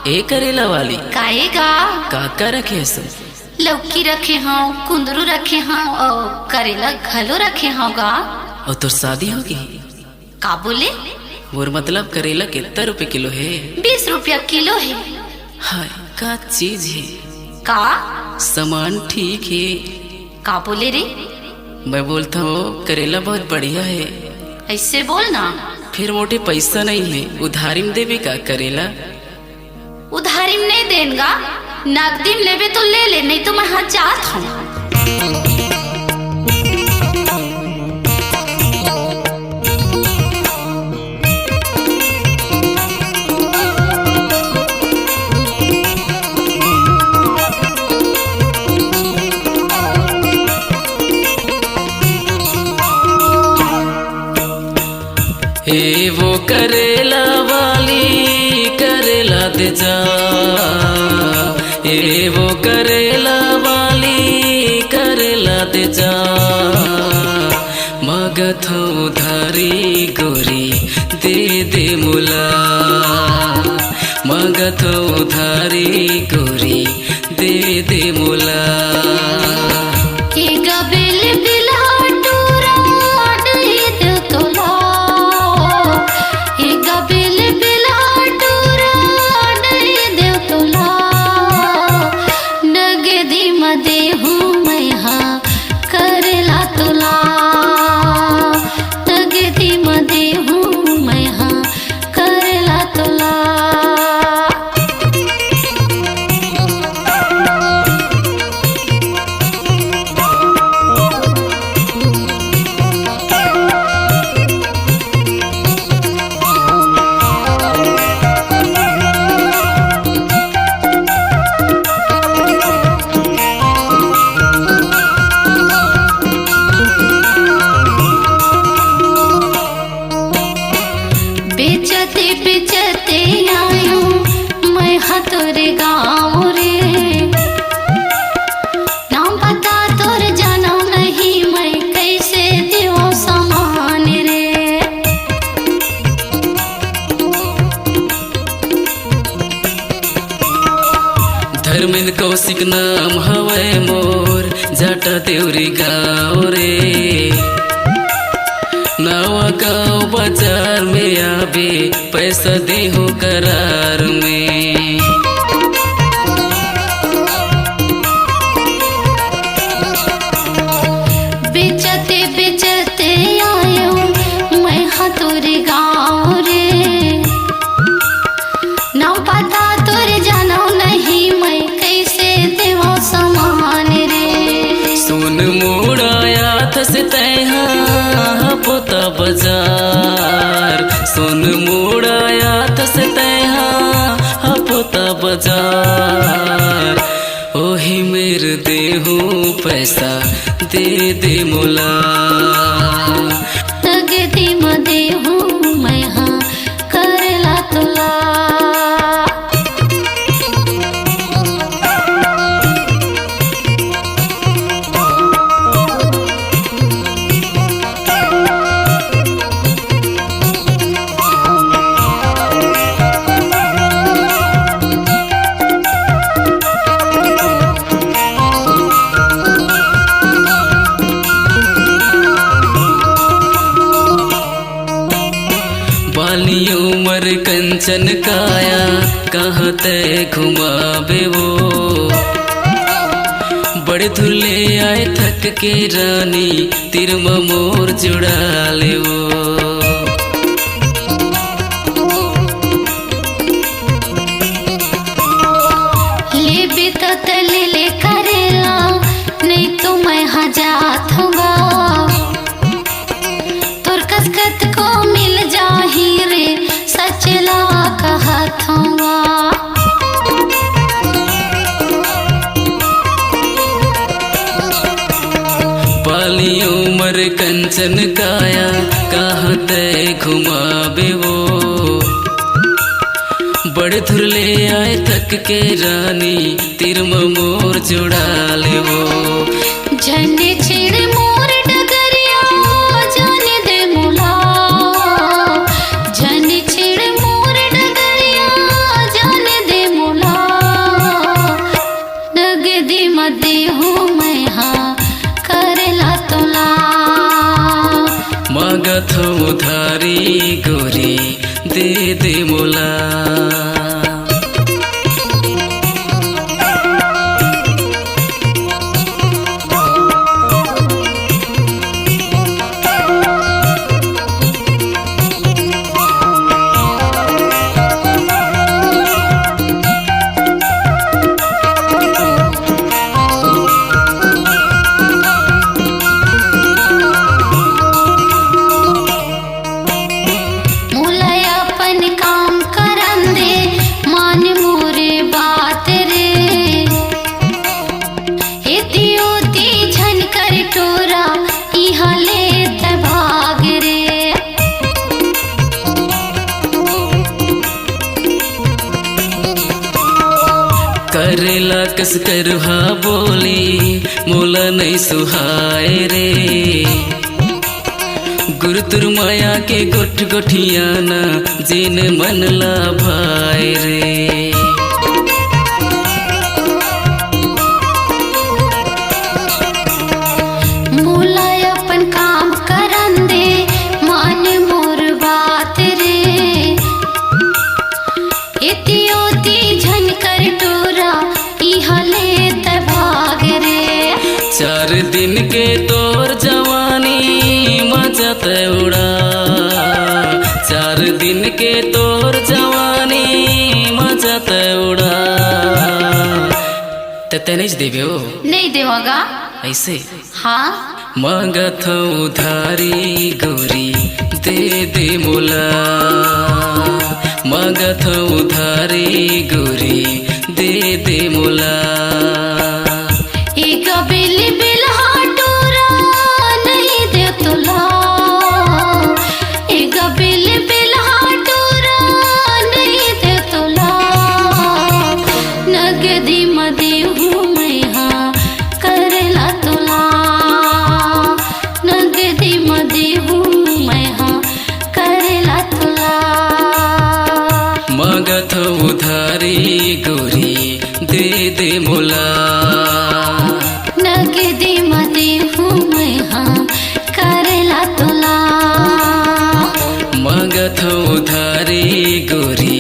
ए करेला वाली काहेगा काका रखे सो लौकी रखे हाँ, कुंदरू रखे हाँ और करेला घलो रखे हाँ गा। और तोर शादी होगी? का बोले? और मतलब करेला कितना रुपए किलो है? 20 रुपया किलो है। हाय का चीज है, का सामान ठीक है। का बोले रे? मैं बोलता हूँ करेला बहुत बढ़िया है। ऐसे बोलना। फिर मोटे पैसा नहीं है, उधारी में देवे का करेला? उधारी में नहीं देगा, नकदी में लेवे तो ले ले, नहीं तो मैं हाथ जात हूँ। ए वो करेला वाली करेला दे जा, ए वो करेला वाली करेला दे जा, मगथ उधारी गोरी दे दे मुला, मगथ उधारी गोरी दे दे मुला। बेचते आयो मैं तोर गाँव रे, नाम पता तोर जानो नहीं, मैं कैसे देवो सामान रे। धर्मेंद्र कौशिक नाम हवे मोर, जाटा देवरी गाँव रे, नवा गाँव बाजार में आवे पैसा देहो करार में। बेचते बेचते आयो मैं तोर गाँव रे, नाम पता तोर जानो नहीं, मैं कैसे देवो सामान रे। सुन मोड़ाया थस तैहा पोता बाजार, सुन मोड़ाया थस तैहा पोता बाजार, ओही मेरे देहू पैसा दे दे मुला, तगदी म देहू मैं हाँ करेला तुला। उमर कंचन काया कहाँ तय घुमावे वो, बड़े धुले आए थक के रानी तिरम मोर जुड़ा ले वो। ले बेता तले ले करेला, नहीं तो मैं जात होगा, तोर कसकत को मिल जाही रे, सचला कहत होगा। पाली उमर कंचन काया कहाँ तय घुमावे वो, बड़े धुरले आए थक के रानी तिरम मोर जुड़ा ले वो। झंडे छेड़ मोर डगरिया जाने दे मुला, झंडे छेड़ मोर डगरिया जाने दे मुला। मोला। करेला कस करहा बोली मोला नहीं सुहाए रे। गुरुतुर माया के गोठ गोठियाना जिन मन ला भाई रे। मोला अपन काम करन दे मान मोर बात रे। इतियोती झन कर टोरा इहा ले त भाग रे। 4 दिन के तोर जवानी मजा ते उड़ा। 4 दिन के तोर जवानी मजा ते उड़ा। ते नहीं देवे हो? नहीं देवागा ऐसे हाँ। मांगत उधारी गोरी दे दे मोला। मांगत उधारी गोरी दे दे मोला। एक बिल हाटोरा नहीं दे तुला। एक बिल हाटोरा नहीं दे तुला। नगदी मदे हूँ मैं हाँ करेला तुला। नगदी मदे हूँ मैं हाँ करेला तुला। मांगत उधारी गोरी दे दे मोला। नगदी मदे हूँ मैं हाँ करेला तुला। मांगत उधारी गोरी